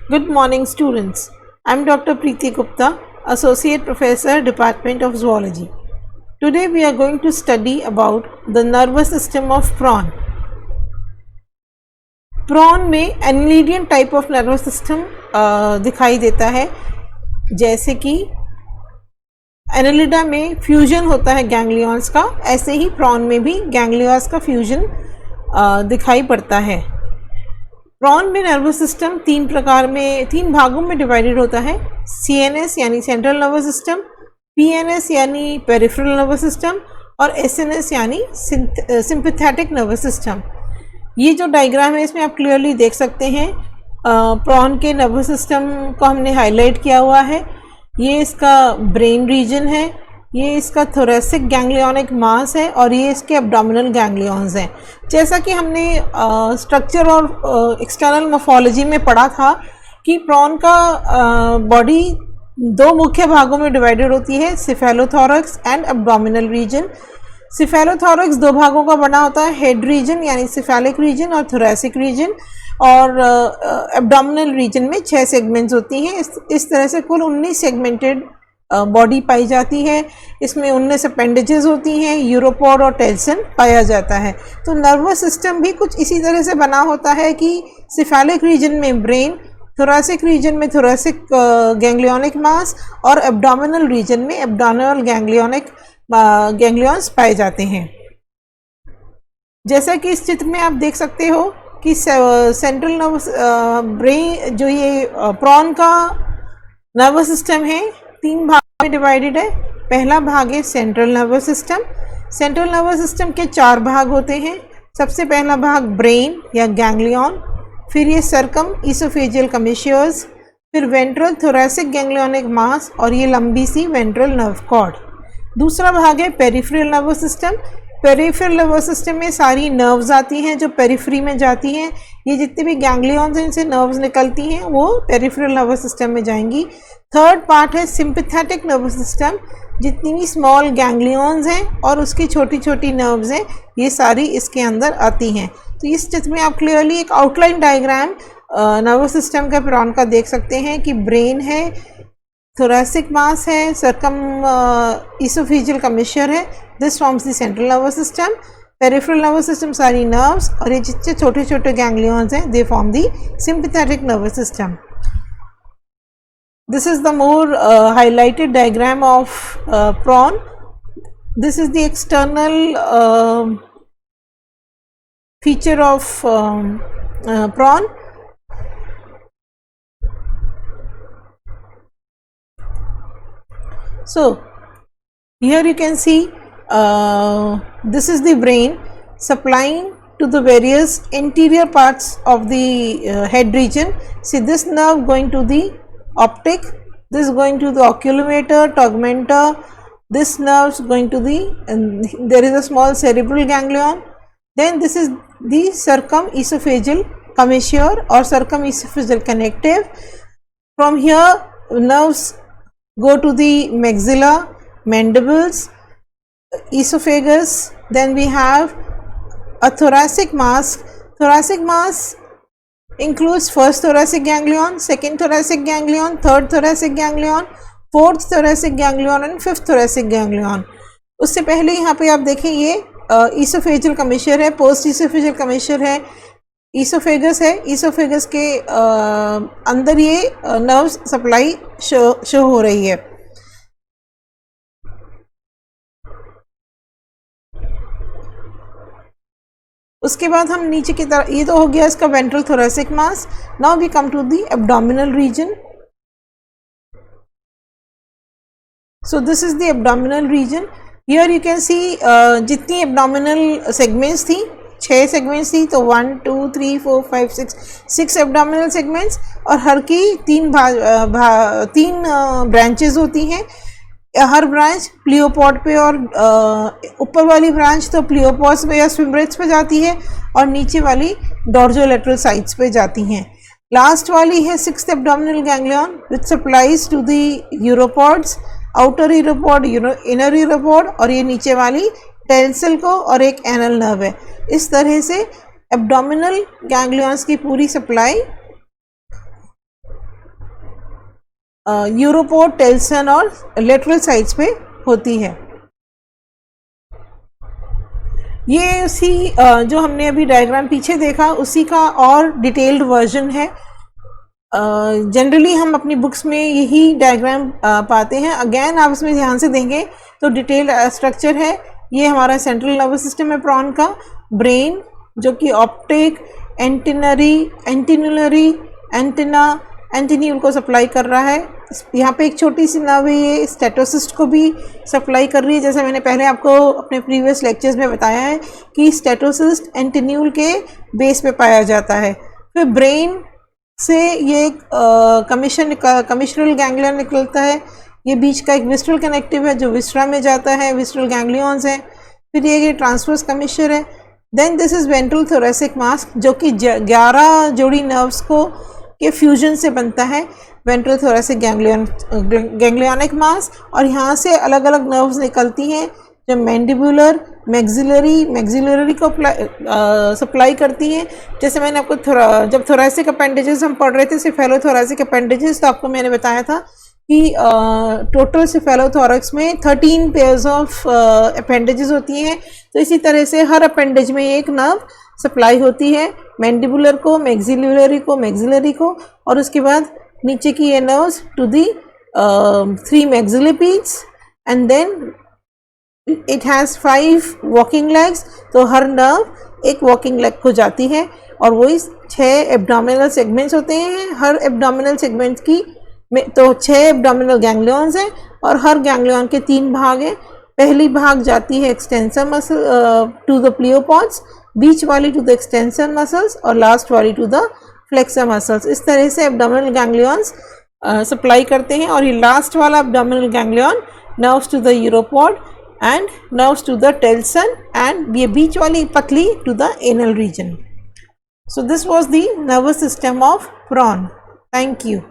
Good morning, students. I'm Dr. Preeti Gupta, Associate Professor, Department of Zoology. Today we are going to study about the nervous system of prawn. Prawn में annelidian type of nervous system दिखाई देता है, जैसे कि Annelida में fusion होता है ganglions का, ऐसे ही प्रॉन में भी गैंग्लियंस का फ्यूजन दिखाई पड़ता है। प्रॉन में नर्वस सिस्टम तीन भागों में डिवाइडेड होता है। CNS यानी सेंट्रल नर्वस सिस्टम, PNS यानी पेरिफेरल नर्वस सिस्टम और SNS यानी सिंपैथेटिक नर्वस सिस्टम। ये जो डायग्राम है इसमें आप क्लियरली देख सकते हैं प्रॉन के नर्वस सिस्टम को हमने हाईलाइट किया हुआ है। ये इसका ब्रेन रीजन है, ये इसका थोरेसिक गैंग्लियोनिक मास है और ये इसके एब्डोमिनल गैंग्लियंस हैं। जैसा कि हमने स्ट्रक्चर और एक्सटर्नल मॉर्फोलॉजी में पढ़ा था कि प्रॉन का बॉडी दो मुख्य भागों में डिवाइडेड होती है, cephalothorax and abdominal region. Cephalothorax दो भागों का बना होता है, हेड रीजन यानी सिफेलिक रीजन और थोरेसिक रीजन, और एब्डोमिनल रीजन में 6 सेगमेंट्स होती हैं। इस तरह से कुल 19 सेगमेंटेड बॉडी पाई जाती है। इसमें 19 अपेंडेजेस होती हैं, यूरोपोड और टेल्सन पाया जाता है। तो नर्वस सिस्टम भी कुछ इसी तरह से बना होता है कि सिफेलिक रीजन में ब्रेन, थोरेसिक रीजन में थोरेसिक गैंग्लियोनिक मास और एब्डोमिनल रीजन में एब्डोमिनल गैंग्लियंस पाए जाते हैं। जैसा कि इस चित्र में आप देख सकते हो कि सेंट्रल नर्वस ब्रेन जो ये प्रॉन का नर्वस सिस्टम है 3 भाग में डिवाइडेड है। पहला भाग है central nervous system. Central nervous system के 4 भाग होते हैं। सबसे पहला भाग ब्रेन या गैंग्लियन, फिर ये सर्कम ईसोफेजियल कमिश्योर्स, फिर वेंट्रल थोरेसिक गैंग्लियोनिक मास और ये लंबी सी वेंट्रल नर्व कॉर्ड। दूसरा भाग है peripheral nervous system. Peripheral nervous system में सारी नर्व्स आती हैं जो पेरिफेरी में जाती हैं। ये जितने भी गैंग्लियंस हैं इनसे नर्व्स निकलती हैं वो पेरिफेरल नर्वस सिस्टम में जाएंगी। थर्ड पार्ट है सिंपैथेटिक नर्वस सिस्टम। जितनी भी स्मॉल गैंग्लियंस हैं और उसकी छोटी छोटी नर्व्स हैं ये सारी इसके अंदर आती हैं। तो इस चित्र में आप क्लियरली एक आउटलाइन डायग्राम नर्वस सिस्टम का प्रॉन का देख सकते हैं कि ब्रेन है, थोरेसिक मास है, सर्कम ईसोफेजियल कमिश्योर है, this forms the central nervous system. Peripheral nervous system सारी नर्व्स और ये जितने छोटे छोटे गैंग्लियंस हैं they form the sympathetic nervous system. This is the more highlighted diagram of prawn. This is the external feature of prawn. So here you can see this is the brain supplying to the various interior parts of the head region. See this nerve going to the optic, this is going to the oculomotor, tegmentor, this nerve is going to the, and there is a small cerebral ganglion, then this is the circumesophageal commissure or circumesophageal connective. From here nerves go to the maxilla, mandibles, esophagus, then we have a thoracic mass. Thoracic mass includes first thoracic ganglion, second thoracic ganglion, third thoracic ganglion, fourth thoracic ganglion and fifth thoracic ganglion. उससे पहले यहाँ पे आप देखें ये oesophageal कमिश्योर है, post oesophageal कमिश्योर है, oesophagus है। ईसोफेगस के अंदर ये नर्व सप्लाई शो हो रही है। उसके बाद हम नीचे की तरफ, ये तो हो गया इसका ventral thoracic mass. Now we come to the abdominal region. So this is the abdominal region. Here you can see जितनी एब्डोमिनल सेगमेंट्स थी, 6 सेगमेंट्स थी, तो 1 2 3 4 5 6 एब्डोमिनल सेगमेंट्स और हर की 3 ब्रांचेस होती हैं। हर ब्रांच प्लियोपॉड पे और ऊपर वाली ब्रांच तो प्लियोपॉड्स पे या स्विमरेट्स पे जाती है और नीचे वाली डॉर्जोलेटरल साइड्स पे जाती हैं। लास्ट वाली है 6th abdominal ganglion which supplies to the uropods, outer uropod, inner uropod, और ये नीचे वाली टेंसल को और एक एनल नर्व है। इस तरह से एब्डोमिनल गैंग्लियंस की पूरी सप्लाई यूरोपोड, टेल्सन और लेटरल साइड्स पे होती है। ये उसी जो हमने अभी डायग्राम पीछे देखा उसी का और डिटेल्ड वर्जन है। जनरली हम अपनी बुक्स में यही डायग्राम पाते हैं। अगेन आप इसमें ध्यान से देंगे तो डिटेल्ड स्ट्रक्चर है। ये हमारा सेंट्रल नर्वस सिस्टम है प्रॉन का। ब्रेन जो कि ऑप्टिक, एंटिन्यूलरी, एंटिन्यूल को सप्लाई कर रहा है। यहाँ पे एक छोटी सी नर्व है, ये स्टेटोसिस्ट को भी सप्लाई कर रही है। जैसे मैंने पहले आपको अपने प्रीवियस लेक्चर्स में बताया है कि स्टेटोसिस्ट एंटिन्यूल के बेस पे पाया जाता है। फिर ब्रेन से ये कमिशनल गैंग्लियन निकलता है। ये बीच का एक विस्ट्रल कनेक्टिव है जो विस्ट्रा में जाता है, विस्ट्रल गैंग्लियंस है। फिर ये ट्रांसवर्स कमिशनर है। Then this is ventral thoracic mass जो कि 11 जोड़ी नर्व्स को के फ्यूजन से बनता है। वेंट्रल थोरेसिक गैंग्लियनिक मास, और यहाँ से अलग अलग नर्व्स निकलती हैं जो मैंडिबुलर, मैक्सिलरी को सप्लाई करती हैं। जैसे मैंने आपको जब थोरेसिक अपेंडेजेस हम पढ़ रहे थे, सिफेलोथोरेसिक अपेंडेजेस, तो आपको मैंने बताया था कि टोटल सिफेलोथोरैक्स में 13 पेयर्स ऑफ अपेंडेजेस होती हैं। तो इसी तरह से हर अपेंडेज में एक नर्व सप्लाई होती है, मैंडिबुलर को, मैक्सिलरी को, और उसके बाद नीचे की ये nerves to the 3 maxillipeds, and then it has 5 walking legs. तो हर नर्व एक वॉकिंग लेग को जाती है, और वही 6 एब्डोमिनल सेगमेंट्स होते हैं। हर एब्डोमिनल सेगमेंट की में तो 6 एब्डोमिनल गैंग्लियंस हैं, और हर गैंग्लियन के 3 भाग हैं। पहली भाग जाती है एक्सटेंसर मसल टू द प्लियोपॉड्स, बीच वाली टू द एक्सटेंसर मसल्स, और लास्ट वाली टू द फ्लेक्सर मसल्स। इस तरह से एब्डोमिनल गैंग्लियंस सप्लाई करते हैं, और ये लास्ट वाला abdominal ganglion nerves to the uropod and nerves to the telson, and ये बीच वाली पतली to the anal region. So this was the nervous system of prawn. Thank you.